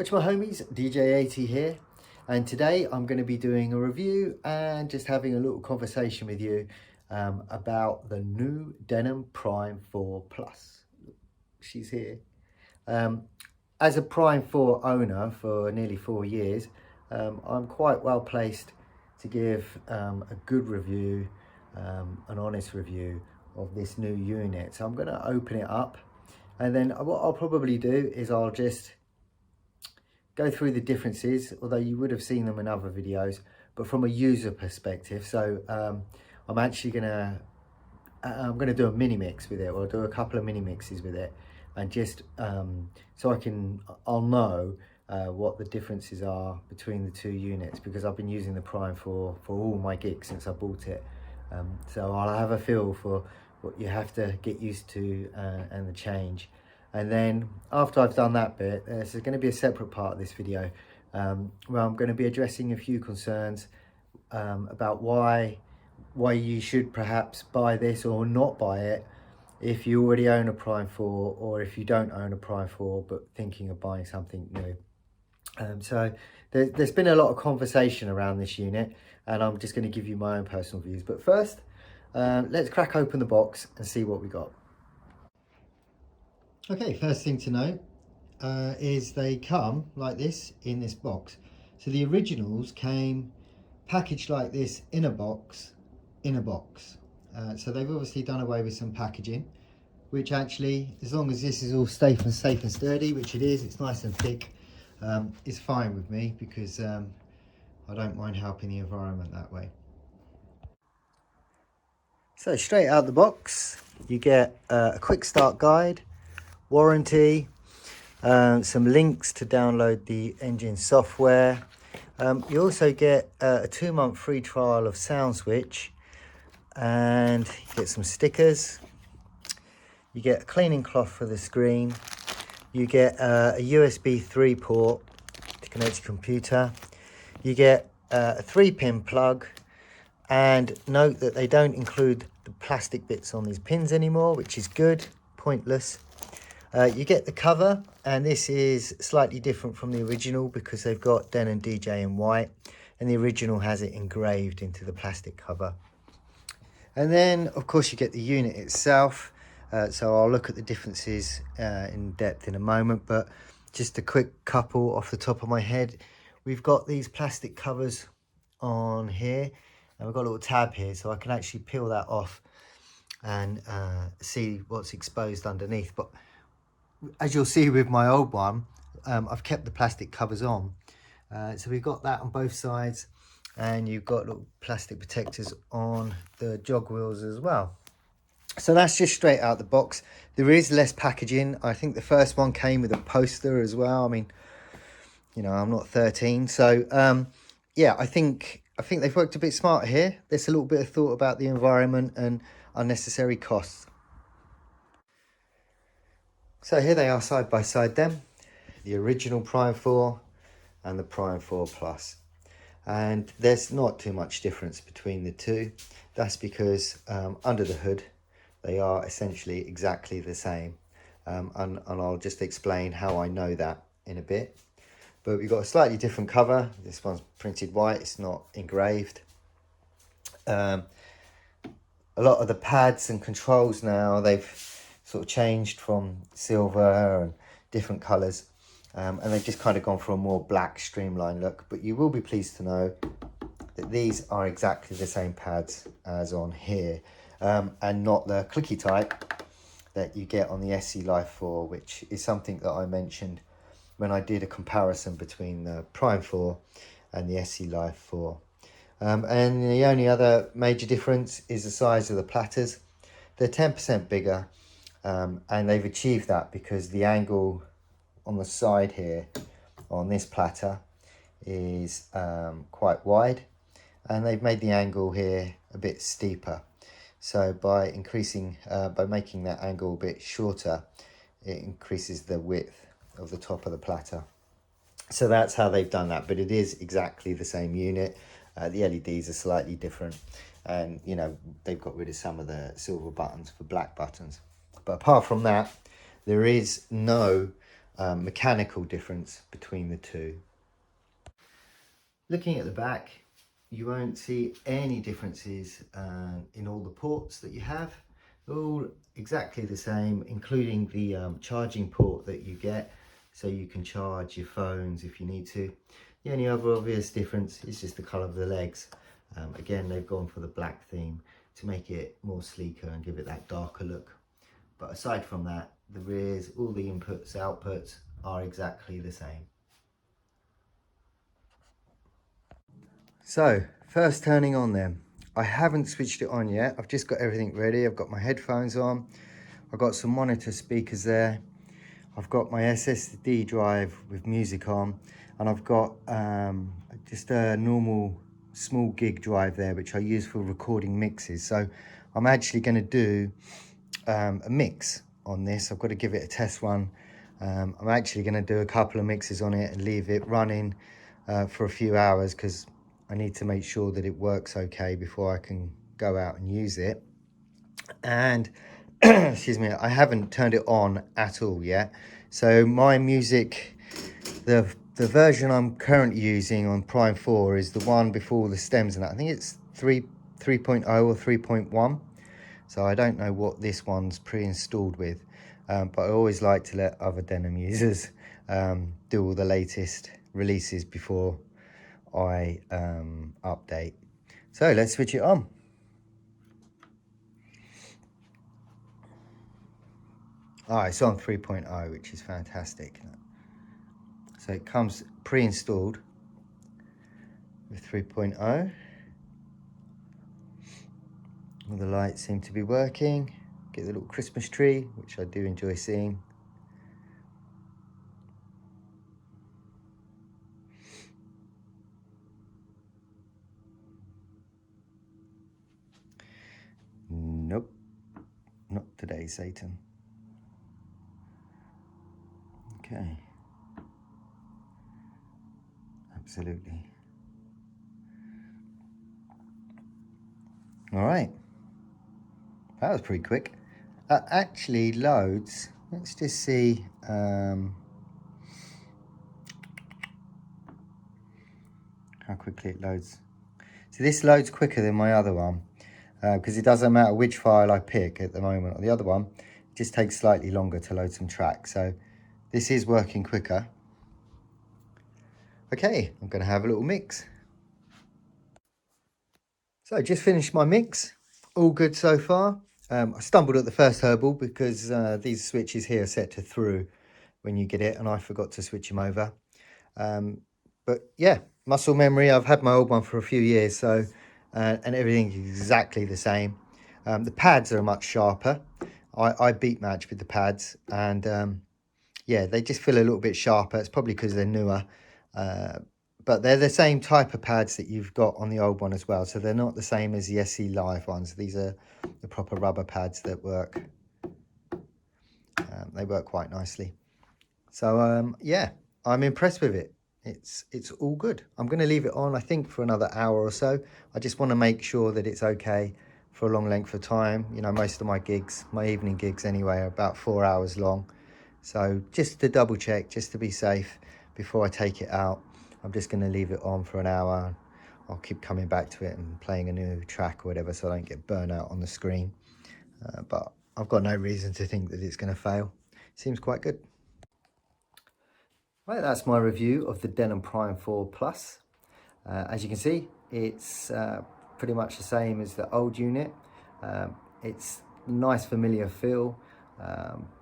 What's my homies, DJ80 here, and today I'm going to be doing a review and just having a little conversation with you about the new Denon Prime 4 Plus. She's here. As a Prime 4 owner for nearly 4 years, I'm quite well placed to give a good review, an honest review of this new unit. So I'm going to open it up, and then what I'll probably do is I'll just go through the differences, although you would have seen them in other videos, but from a user perspective. So I'm actually gonna do a mini mix with it, or do a couple of mini mixes with it, and just so I'll know what the differences are between the two units, because I've been using the Prime for all my gigs since I bought it. So I'll have a feel for what you have to get used to and the change. And then after I've done that bit, there's going to be a separate part of this video where I'm going to be addressing a few concerns about why you should perhaps buy this or not buy it if you already own a Prime 4, or if you don't own a Prime 4 but thinking of buying something new. So there's been a lot of conversation around this unit, and I'm just going to give you my own personal views. But first, let's crack open the box and see what we got. Okay, first thing to note is they come like this in this box. So the originals came packaged like this in a box, so they've obviously done away with some packaging, which actually, as long as this is all safe and sturdy, which it is, it's nice and thick, it's fine with me, because I don't mind helping the environment that way. So straight out the box, you get a quick start guide, warranty, some links to download the engine software. You also get a 2-month free trial of SoundSwitch, and you get some stickers. You get a cleaning cloth for the screen. You get a USB 3 port to connect to your computer. You get a 3-pin plug, and note that they don't include the plastic bits on these pins anymore, which is good, pointless. You get the cover, and this is slightly different from the original because they've got Denon DJ in white, and the original has it engraved into the plastic cover. And then of course you get the unit itself, so I'll look at the differences in depth in a moment, but just a quick couple off the top of my head. We've got these plastic covers on here, and we've got a little tab here, so I can actually peel that off and see what's exposed underneath. But as you'll see with my old one, I've kept the plastic covers on. So we've got that on both sides, and you've got little plastic protectors on the jog wheels as well. So that's just straight out the box. There is less packaging. I think the first one came with a poster as well. I mean, you know, I'm not 13. So yeah, I think they've worked a bit smarter here. There's a little bit of thought about the environment and unnecessary costs. So here they are side by side then, the original Prime 4 and the Prime 4 Plus. And there's not too much difference between the two. That's because under the hood, they are essentially exactly the same. And I'll just explain how I know that in a bit. But we've got a slightly different cover. This one's printed white, it's not engraved. A lot of the pads and controls now, they've sort of changed from silver and different colours, and they've just kind of gone for a more black streamlined look. But you will be pleased to know that these are exactly the same pads as on here, and not the clicky type that you get on the SE Life 4, which is something that I mentioned when I did a comparison between the Prime 4 and the SE Life 4. And the only other major difference is the size of the platters. They're 10% bigger. And they've achieved that because the angle on the side here on this platter is quite wide, and they've made the angle here a bit steeper. So by making that angle a bit shorter, it increases the width of the top of the platter. So that's how they've done that, but it is exactly the same unit. The LEDs are slightly different, and you know, they've got rid of some of the silver buttons for black buttons. But apart from that, there is no mechanical difference between the two. Looking at the back, you won't see any differences in all the ports that you have. They're all exactly the same, including the charging port that you get, so you can charge your phones if you need to. The only other obvious difference is just the colour of the legs. Again, they've gone for the black theme to make it more sleeker and give it that darker look. But aside from that, the rears, all the inputs, outputs are exactly the same. So, first turning on them. I haven't switched it on yet. I've just got everything ready. I've got my headphones on. I've got some monitor speakers there. I've got my SSD drive with music on. And I've got just a normal small gig drive there, which I use for recording mixes. So I'm actually going to do a mix on this. I've got to give it a test run. I'm actually going to do a couple of mixes on it and leave it running for a few hours, because I need to make sure that it works okay before I can go out and use it. And excuse me, I haven't turned it on at all yet. So my music, the version I'm currently using on Prime 4 is the one before the stems and that. I think it's 3.0 or 3.1. So I don't know what this one's pre-installed with, but I always like to let other Denon users do all the latest releases before I update. So let's switch it on. It's on 3.0, which is fantastic. So it comes pre-installed with 3.0. All the lights seem to be working. Get the little Christmas tree, which I do enjoy seeing. Nope, not today, Satan. Okay. Absolutely. All right. That was pretty quick. Actually loads. Let's just see. How quickly it loads. So this loads quicker than my other one, because it doesn't matter which file I pick at the moment. On the other one, it just takes slightly longer to load some tracks. So this is working quicker. Okay, I'm going to have a little mix. So I just finished my mix. All good so far. I stumbled at the first herbal because these switches here are set to through when you get it, and I forgot to switch them over. But yeah, muscle memory. I've had my old one for a few years, so and everything's exactly the same. The pads are much sharper. I beat match with the pads, and yeah, they just feel a little bit sharper. It's probably because they're newer. But they're the same type of pads that you've got on the old one as well. So they're not the same as the SC Live ones. These are the proper rubber pads that work. They work quite nicely. So yeah, I'm impressed with it. It's all good. I'm going to leave it on, I think, for another hour or so. I just want to make sure that it's okay for a long length of time. You know, most of my gigs, my evening gigs anyway, are about 4 hours long. So just to double check, just to be safe before I take it out, I'm just going to leave it on for an hour. I'll keep coming back to it and playing a new track or whatever, so I don't get burnt out on the screen. But I've got no reason to think that it's going to fail. Seems quite good. Right, that's my review of the Denon Prime 4 Plus. As you can see, it's pretty much the same as the old unit. It's nice familiar feel,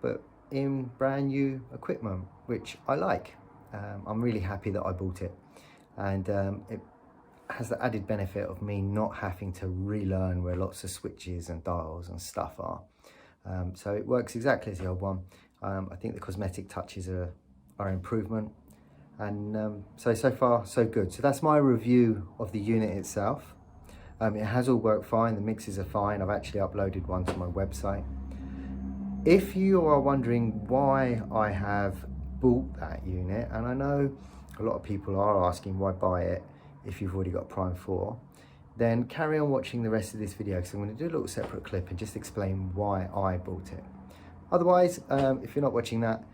but in brand new equipment, which I like. I'm really happy that I bought it, and it has the added benefit of me not having to relearn where lots of switches and dials and stuff are. So it works exactly as the old one. I think the cosmetic touches are improvement, and so far so good. So that's my review of the unit itself. It has all worked fine. The mixes are fine. I've actually uploaded one to my website. If you are wondering why I have bought that unit, and I know a lot of people are asking why buy it if you've already got Prime 4, then carry on watching the rest of this video, because I'm going to do a little separate clip and just explain why I bought it. Otherwise, if you're not watching that,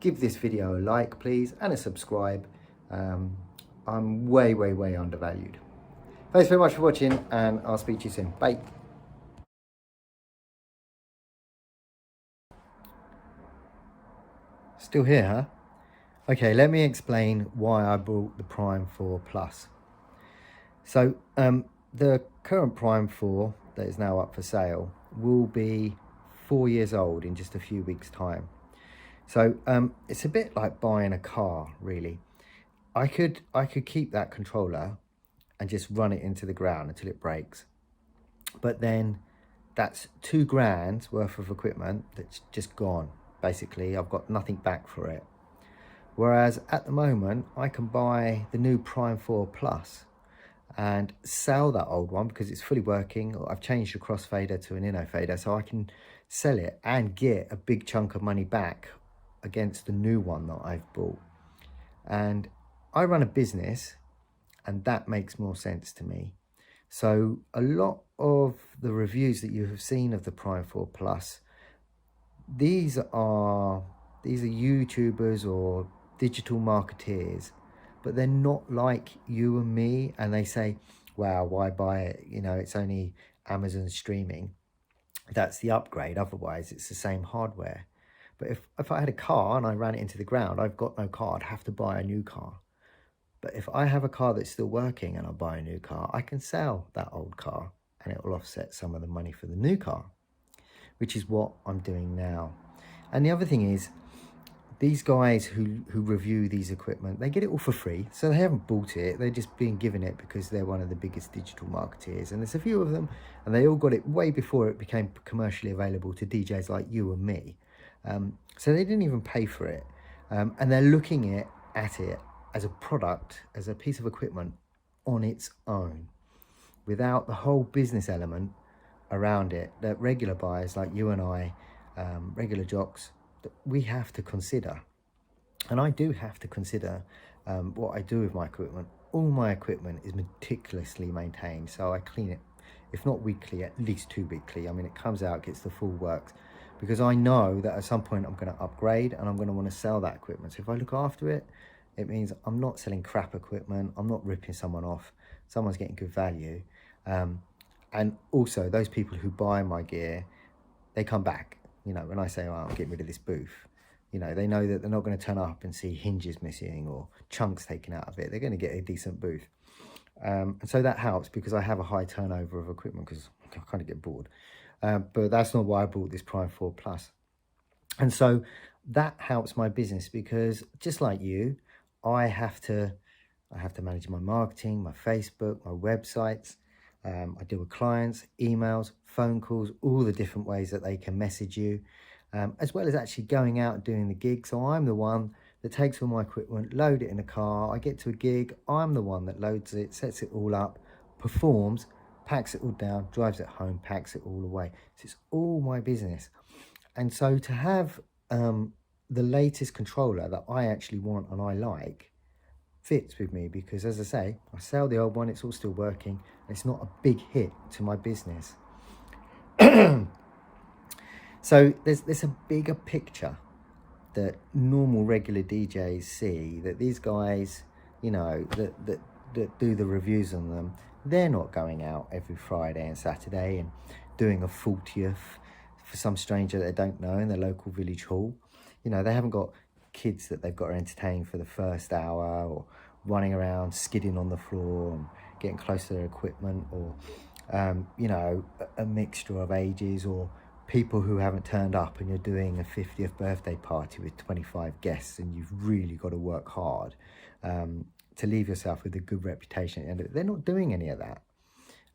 give this video a like, please, and a subscribe. I'm way undervalued. Thanks very much for watching, and I'll speak to you soon. Bye. Still here, huh? Okay, let me explain why I bought the Prime 4 Plus. So the current Prime 4 that is now up for sale will be 4 years old in just a few weeks' time. So it's a bit like buying a car, really. I could keep that controller and just run it into the ground until it breaks. But then that's £2,000 worth of equipment that's just gone. Basically, I've got nothing back for it. Whereas at the moment, I can buy the new Prime 4 Plus and sell that old one because it's fully working. I've changed the crossfader to an inno fader, so I can sell it and get a big chunk of money back against the new one that I've bought. And I run a business, and that makes more sense to me. So a lot of the reviews that you have seen of the Prime 4 Plus, these are YouTubers or digital marketeers, but they're not like you and me, and they say, wow, why buy it? You know, it's only Amazon streaming. That's the upgrade. Otherwise, it's the same hardware. But if I had a car and I ran it into the ground, I've got no car, I'd have to buy a new car. But if I have a car that's still working and I buy a new car, I can sell that old car and it will offset some of the money for the new car, which is what I'm doing now. And the other thing is, these guys who review these equipment, they get it all for free. So they haven't bought it, they're just being given it because they're one of the biggest digital marketeers. And there's a few of them, and they all got it way before it became commercially available to DJs like you and me. So they didn't even pay for it. And they're looking at it as a product, as a piece of equipment on its own, without the whole business element around it that regular buyers like you and I, regular jocks, that we have to consider. And I do have to consider what I do with my equipment. All my equipment is meticulously maintained, so I clean it, if not weekly, at least 2 weekly. I mean, it comes out, gets the full works, because I know that at some point I'm going to upgrade and I'm going to want to sell that equipment. So if I look after it, it means I'm not selling crap equipment, I'm not ripping someone off, someone's getting good value. And also, those people who buy my gear, they come back. You know, when I say, oh, I'm getting rid of this booth, you know, they know that they're not going to turn up and see hinges missing or chunks taken out of it. They're going to get a decent booth. And so that helps because I have a high turnover of equipment because I kind of get bored. But that's not why I bought this Prime 4 Plus. And so that helps my business because, just like you, I have to manage my marketing, my Facebook, my websites. I deal with clients, emails, phone calls, all the different ways that they can message you, as well as actually going out and doing the gig. So I'm the one that takes all my equipment, load it in a car. I get to a gig, I'm the one that loads it, sets it all up, performs, packs it all down, drives it home, packs it all away. So it's all my business. And so to have the latest controller that I actually want and I like fits with me because, as I say, I sell the old one, it's all still working, and it's not a big hit to my business. So there's a bigger picture that normal regular DJs see, that these guys, you know, that do the reviews on them, they're not going out every Friday and Saturday and doing a 40th for some stranger that they don't know in their local village hall. You know, they haven't got kids that they've got to entertain for the first hour, or running around skidding on the floor and getting close to their equipment, or you know, a mixture of ages, or people who haven't turned up and you're doing a 50th birthday party with 25 guests and you've really got to work hard to leave yourself with a good reputation. And they're not doing any of that.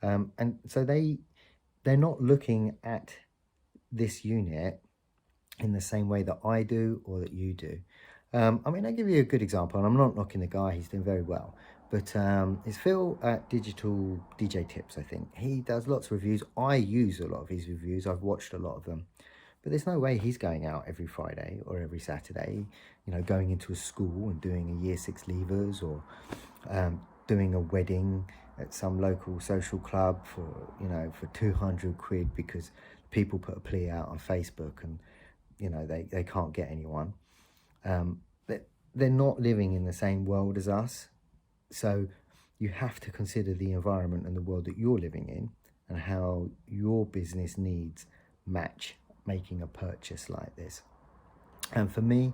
And so they're not looking at this unit in the same way that I do or that you do. I mean, I'll give you a good example, and I'm not knocking the guy, he's doing very well, but it's Phil at Digital DJ Tips, I think. He does lots of reviews. I use a lot of his reviews. I've watched a lot of them, but there's no way he's going out every Friday or every Saturday, you know, going into a school and doing a year 6 leavers, or doing a wedding at some local social club for, you know, for 200 quid because people put a plea out on Facebook and, you know, they can't get anyone. they're not living in the same world as us. So you have to consider the environment and the world that you're living in and how your business needs match making a purchase like this. And for me,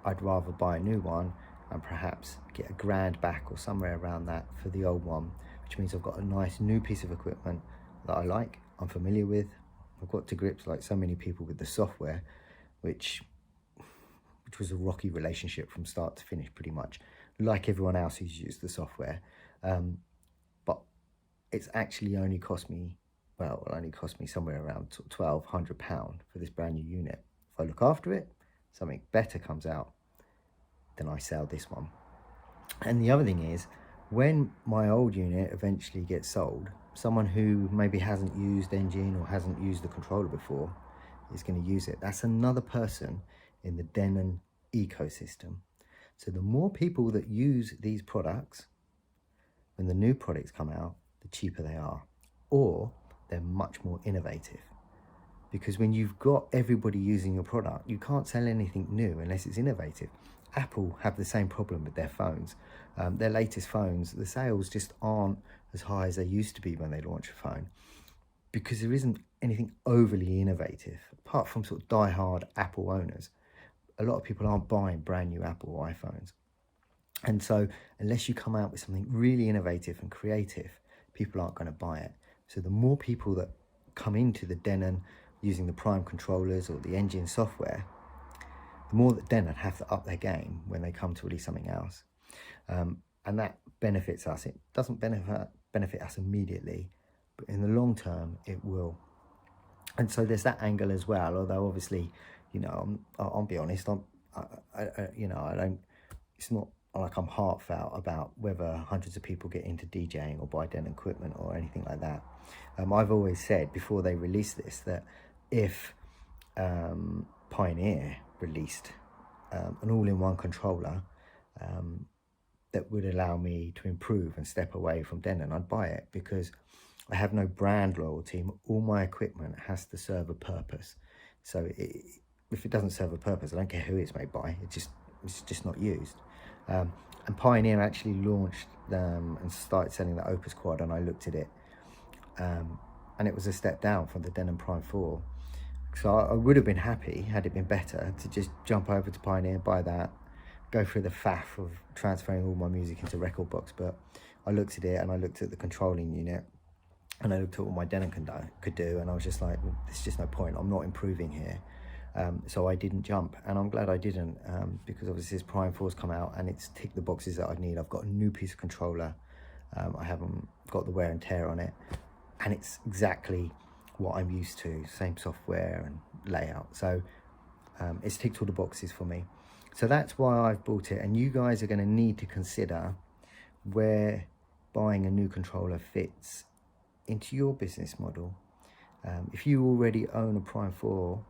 I'd rather buy a new one and perhaps get £1,000 back or somewhere around that for the old one, which means I've got a nice new piece of equipment that I like, I'm familiar with. I've got to grips, like so many people, with the software, which was a rocky relationship from start to finish, pretty much, like everyone else who's used the software. But it's actually only cost me, well, it'll only cost me somewhere around £1,200 for this brand new unit. If I look after it, something better comes out, then I sell this one. And the other thing is, when my old unit eventually gets sold, someone who maybe hasn't used Engine or hasn't used the controller before is going to use it. That's another person in the Denon ecosystem. So the more people that use these products, when the new products come out, the cheaper they are, or they're much more innovative. Because when you've got everybody using your product, you can't sell anything new unless it's innovative. Apple have the same problem with their phones. Their latest phones, the sales just aren't as high as they used to be when they launch a phone, because there isn't anything overly innovative, apart from sort of die-hard Apple owners. A lot of people aren't buying brand new Apple iPhones. And so unless you come out with something really innovative and creative, people aren't going to buy it. So the more people that come into the Denon using the Prime controllers or the Engine software, the more that Denon have to up their game when they come to release something else. And that benefits us. It doesn't benefit us immediately, but in the long term, it will. And so there's that angle as well. Although obviously, you know, I'll be honest, I don't, it's not like I'm heartfelt about whether hundreds of people get into DJing or buy Denon equipment or anything like that. I've always said before they released this that if Pioneer released an all-in-one controller that would allow me to improve and step away from Denon, I'd buy it, because I have no brand loyalty. All my equipment has to serve a purpose. So if it doesn't serve a purpose, I don't care who it's made by. It's just not used. And Pioneer actually launched and started selling the Opus Quad, and I looked at it, and it was a step down from the Denon Prime 4. So I would have been happy, had it been better, to just jump over to Pioneer, buy that, go through the faff of transferring all my music into Rekordbox. But I looked at it, and I looked at the controlling unit, and I looked at what my Denon could do, and I was just like, well, there's just no point. I'm not improving here. So I didn't jump, and I'm glad I didn't, because obviously this Prime 4's come out, and it's ticked the boxes that I need. I've got a new piece of controller. I haven't got the wear and tear on it, and it's exactly what I'm used to, same software and layout. So it's ticked all the boxes for me. So that's why I've bought it, and you guys are going to need to consider where buying a new controller fits into your business model. If you already own a Prime 4,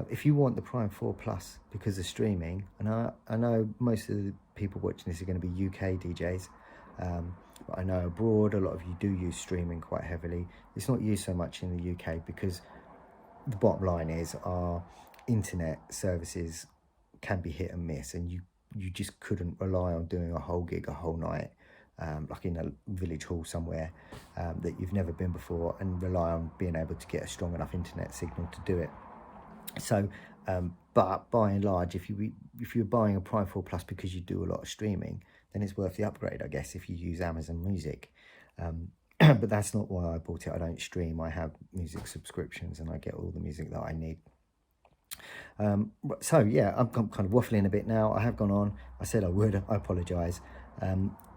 if you want the Prime 4 Plus because of streaming, and I know most of the people watching this are going to be UK DJs, but I know abroad a lot of you do use streaming quite heavily. It's not used so much in the UK because the bottom line is our internet services can be hit and miss, and you just couldn't rely on doing a whole gig a whole night, like in a village hall somewhere that you've never been before, and rely on being able to get a strong enough internet signal to do it. So but by and large, if you're buying a Prime 4 Plus because you do a lot of streaming, then it's worth the upgrade, I guess, if you use Amazon Music. But that's not why I bought it. I don't stream. I have music subscriptions, and I get all the music that I need. So yeah, I'm kind of waffling a bit now. I have gone on. I said I would. I apologise.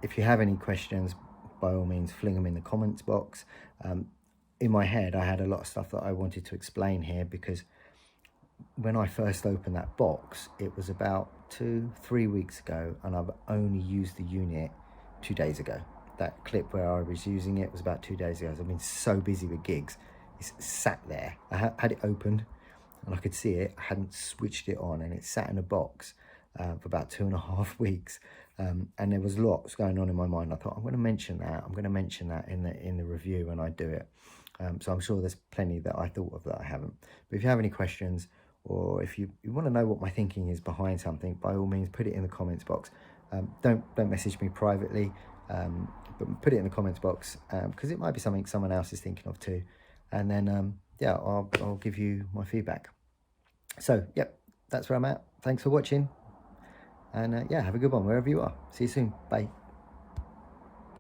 If you have any questions, by all means, fling them in the comments box. In my head, I had a lot of stuff that I wanted to explain here, because when I first opened that box, it was about 2-3 weeks ago, and I've only used the unit 2 days ago. That clip where I was using it was about 2 days ago. I've been so busy with gigs. It's sat there. I had it opened, and I could see it. I hadn't switched it on, and it sat in a box for about 2.5 weeks. And there was lots going on in my mind. I thought, I'm going to mention that. I'm going to mention that in the review when I do it. So I'm sure there's plenty that I thought of that I haven't. But if you have any questions, or if you want to know what my thinking is behind something, by all means put it in the comments box. Don't message me privately, but put it in the comments box, because it might be something someone else is thinking of too, and then yeah, I'll give you my feedback. So yep, that's where I'm at. Thanks for watching, and yeah, have a good one wherever you are. See you soon. Bye.